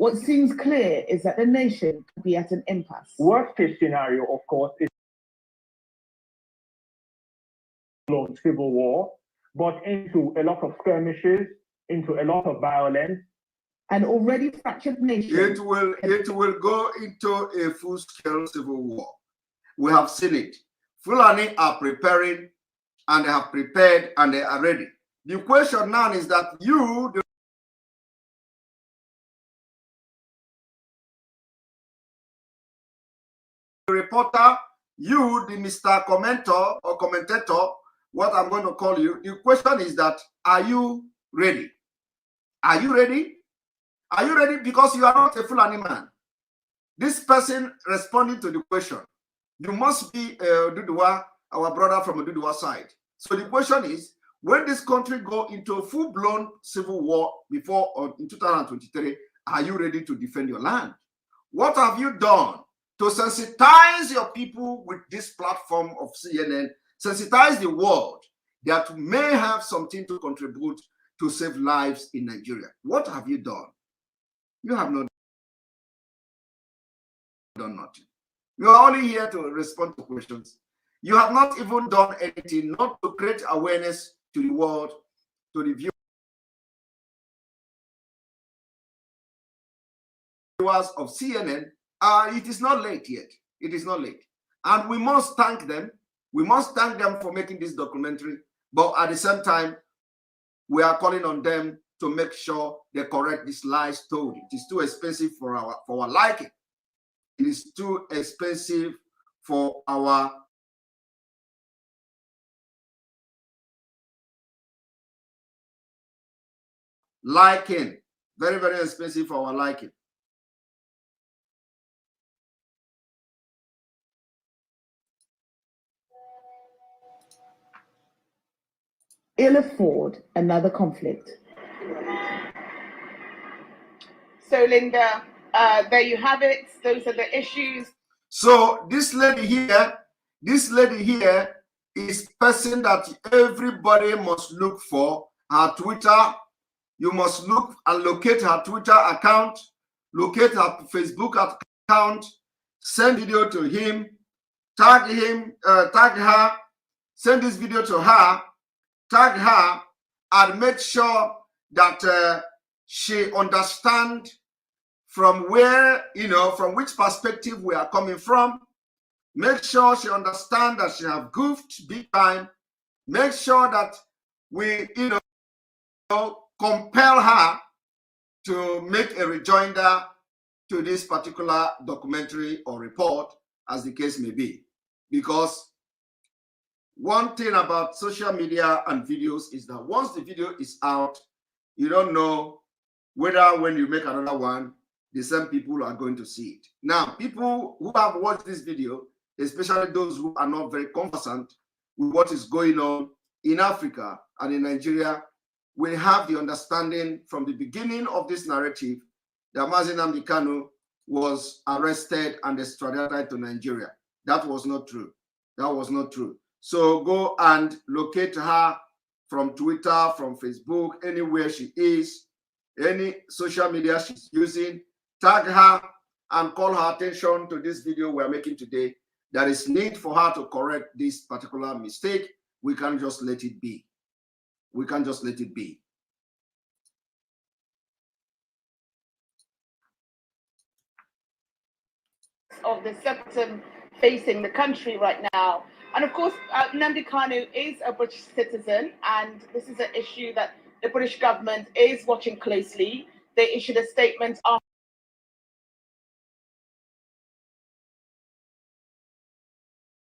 What seems clear is that the nation could be at an impasse. Worst case scenario, of course, is civil war, but into a lot of skirmishes, into a lot of violence. An already fractured nation. It will go into a full-scale civil war. We have seen it. Fulani are preparing, and they have prepared, and they are ready. The question now is that you, the reporter, you, the Mr. Commenter or commentator, what I'm going to call you, the question is that, are you ready? Are you ready? Are you ready? Because you are not a Fulani man. This person responding to the question, you must be Duduwa, our brother from the Duduwa side. So the question is, when this country go into a full-blown civil war in 2023, are you ready to defend your land? What have you done to sensitize your people with this platform of CNN, sensitize the world that may have something to contribute to save lives in Nigeria? What have you done? You have not done nothing. You are only here to respond to questions. You have not even done anything, not to create awareness to the world, to the viewers of CNN. It is not late yet. It is not late. And we must thank them. We must thank them for making this documentary. But at the same time, we are calling on them to make sure they correct this lies told. It is too expensive for our liking. It is too expensive for our liking. Very, very expensive for our liking. Ill afford another conflict. So, Linda, there you have it. Those are the issues. So this lady here is person that everybody must look for. Her Twitter, you must look and locate her Twitter account, locate her Facebook account, send video to him, tag her, send this video to her, tag her, and make sure that she understands from where, from which perspective we are coming from. Make sure she understands that she have goofed big time. Make sure that we, compel her to make a rejoinder to this particular documentary or report, as the case may be. Because one thing about social media and videos is that once the video is out, you don't know whether when you make another one, the same people are going to see it. Now, people who have watched this video, especially those who are not very conversant with what is going on in Africa and in Nigeria, will have the understanding from the beginning of this narrative that MAZI NNAMDI KANU was arrested and extradited to Nigeria. That was not true. That was not true. So go and locate her from Twitter, from Facebook, anywhere she is, any social media she's using, tag her and call her attention to this video we're making today. There is need for her to correct this particular mistake. We can't just let it be. We can't just let it be. Of the septum facing the country right now. And of course, NNAMDI KANU is a British citizen, and this is an issue that the British government is watching closely. They issued a statement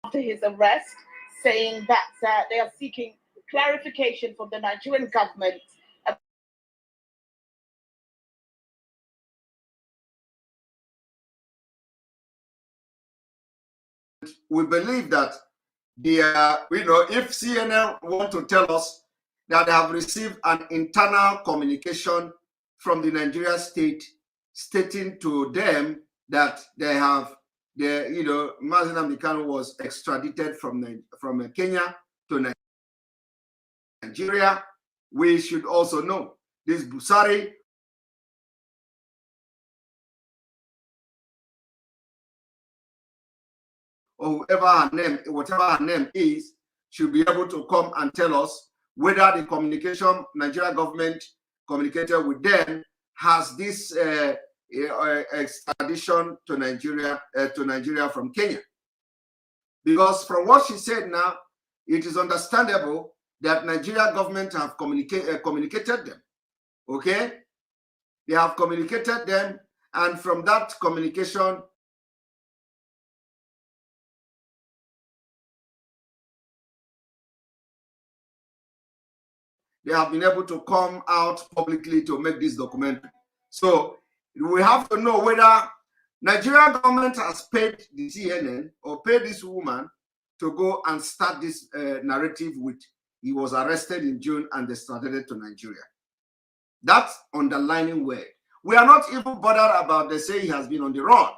after his arrest, saying that they are seeking clarification from the Nigerian government we believe that if CNN want to tell us that they have received an internal communication from the Nigeria state stating to them that MAZI NNAMDI KANU was extradited from Kenya to Nigeria, we should also know this Busari or whatever her name is, should be able to come and tell us whether the communication Nigeria government communicated with them has this extradition to Nigeria from Kenya. Because from what she said now, it is understandable that Nigeria government have communicated them. Okay, they have communicated them, and from that communication, they have been able to come out publicly to make this documentary. So we have to know whether Nigerian government has paid the CNN or paid this woman to go and start this narrative with he was arrested in June and extradited to Nigeria. That's underlining word. We are not even bothered about they say he has been on the run.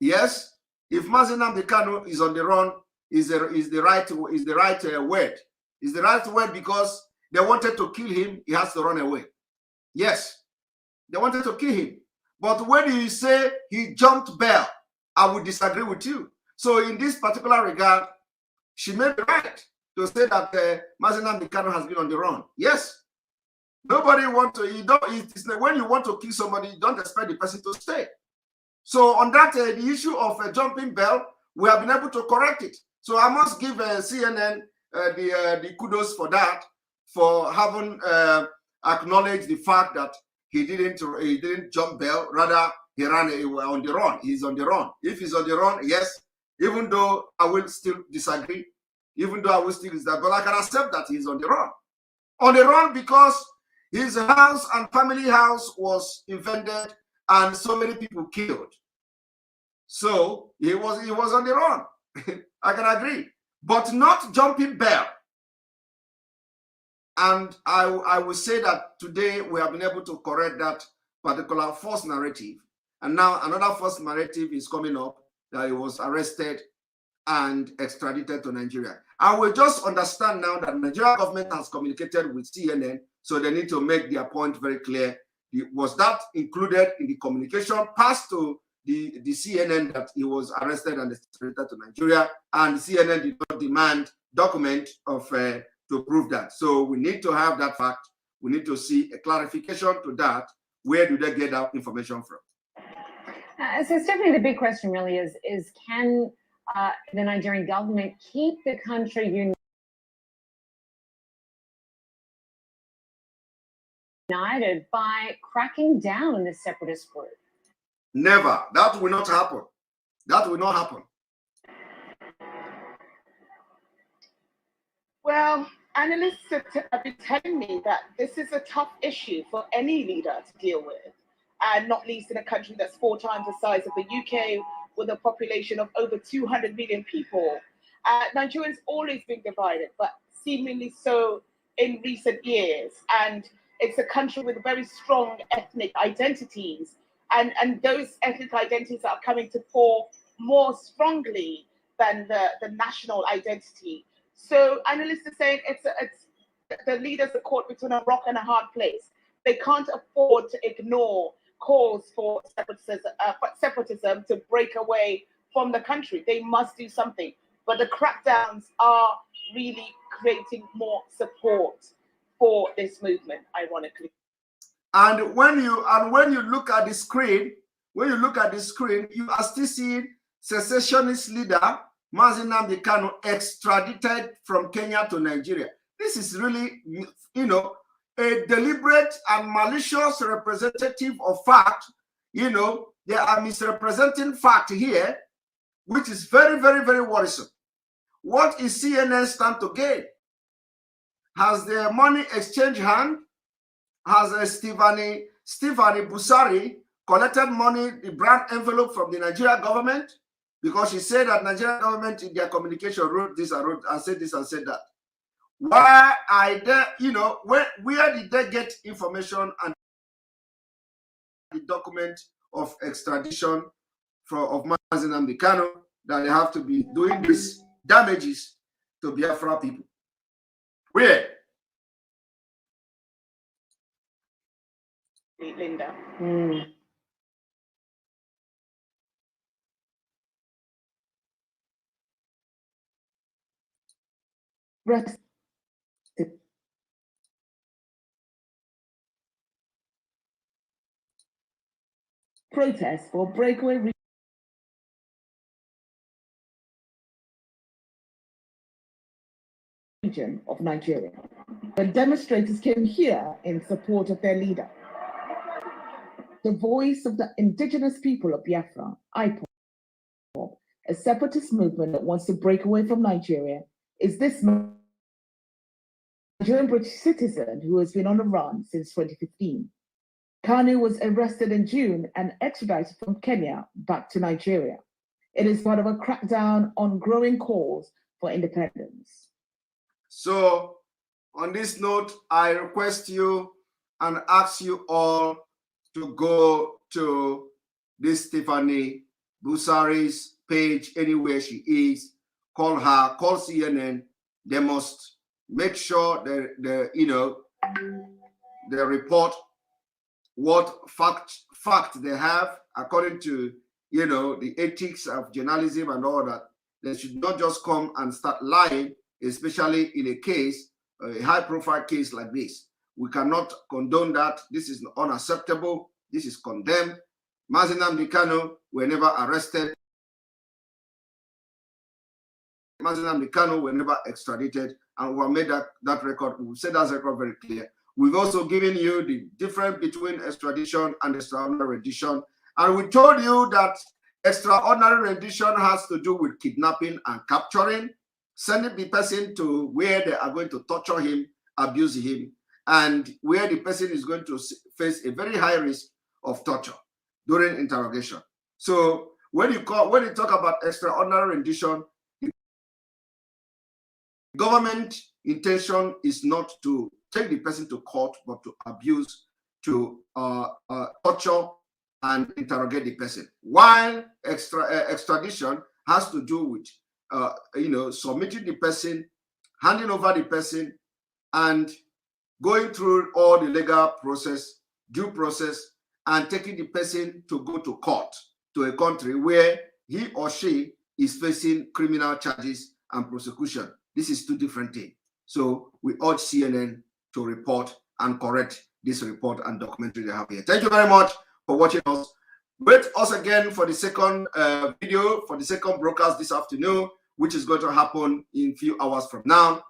Yes, if MAZI NNAMDI KANU is on the run, is the right word. Is the right word because they wanted to kill him, he has to run away. Yes, they wanted to kill him. But when you say he jumped bail, I would disagree with you. So in this particular regard, she made the right to say that MAZI NNAMDI KANU has been on the run. Yes. Nobody want to, when you want to kill somebody, you don't expect the person to stay. So on that, the issue of jumping bail, we have been able to correct it. So I must give CNN the kudos for that, for having acknowledged the fact that he didn't jump bail, rather he ran on the run. He's on the run. If he's on the run, yes, even though I will still disagree, but I can accept that he's on the run. On the run because his house and family house was invaded and so many people killed. So he was on the run. I can agree, but not jumping bail. And I will say that today we have been able to correct that particular false narrative. And now another false narrative is coming up that he was arrested and extradited to Nigeria. I will just understand now that Nigeria government has communicated with CNN, so they need to make their point very clear. Was that included in the communication passed to the CNN that he was arrested and extradited to Nigeria, and CNN did not demand document of to prove that. So we need to have that fact. We need to see a clarification to that. Where do they get that information from? So Stephanie, the big question really is can the Nigerian government keep the country united by cracking down on this separatist group? Never. That will not happen. That will not happen. Well, analysts have been telling me that this is a tough issue for any leader to deal with, and not least in a country that's 4 times the size of the UK, with a population of over 200 million people. Nigerians always been divided, but seemingly so in recent years. And it's a country with very strong ethnic identities, and those ethnic identities are coming to fore more strongly than the national identity. So analysts are saying it's the leaders are caught between a rock and a hard place. They can't afford to ignore calls for separatism to break away from the country. They must do something. But the crackdowns are really creating more support for this movement, ironically. And when you look at the screen, you are still seeing secessionist leader MAZI NNAMDI KANU extradited from Kenya to Nigeria. This is really, a deliberate and malicious representative of fact. They are misrepresenting fact here, which is very, very, very worrisome. What is CNN stand to gain? Has the money exchanged hand? Has Stefani Busari collected money, the brand envelope from the Nigeria government? Because she said that Nigerian government in their communication wrote this and said this and said that. Why are they, where did they get information and the document of extradition of MAZI NNAMDI KANU that they have to be doing these damages to Biafra people? Where? Linda. arrested. Protests for breakaway region of Nigeria, when demonstrators came here in support of their leader. The voice of the indigenous people of Biafra, IPOB, a separatist movement that wants to break away from Nigeria, is this Nigerian British citizen who has been on the run since 2015. KANU was arrested in June and extradited from Kenya back to Nigeria. It is part of a crackdown on growing calls for independence. So, on this note, I request you and ask you all to go to this Stephanie Busari's page anywhere she is. Call her, call CNN. They must make sure they report what fact they have according to the ethics of journalism and all that. They should not just come and start lying, especially in a case, a high-profile case like this. We cannot condone that. This is unacceptable. This is condemned. MAZI NNAMDI KANU were never arrested. MAZI NNAMDI KANU were never extradited, and we have made that record. We've said that record very clear. We've also given you the difference between extradition and extraordinary rendition, and we told you that extraordinary rendition has to do with kidnapping and capturing, sending the person to where they are going to torture him, abuse him, and where the person is going to face a very high risk of torture during interrogation. So when you talk about extraordinary rendition, the government intention is not to take the person to court, but to abuse, to torture and interrogate the person. While extradition has to do with submitting the person, handing over the person, and going through all the legal process, due process, and taking the person to go to court, to a country where he or she is facing criminal charges and prosecution. This is two different things. So we urge CNN to report and correct this report and documentary they have here. Thank you very much for watching us. Wait us again for the second video, for the second broadcast this afternoon, which is going to happen in a few hours from now.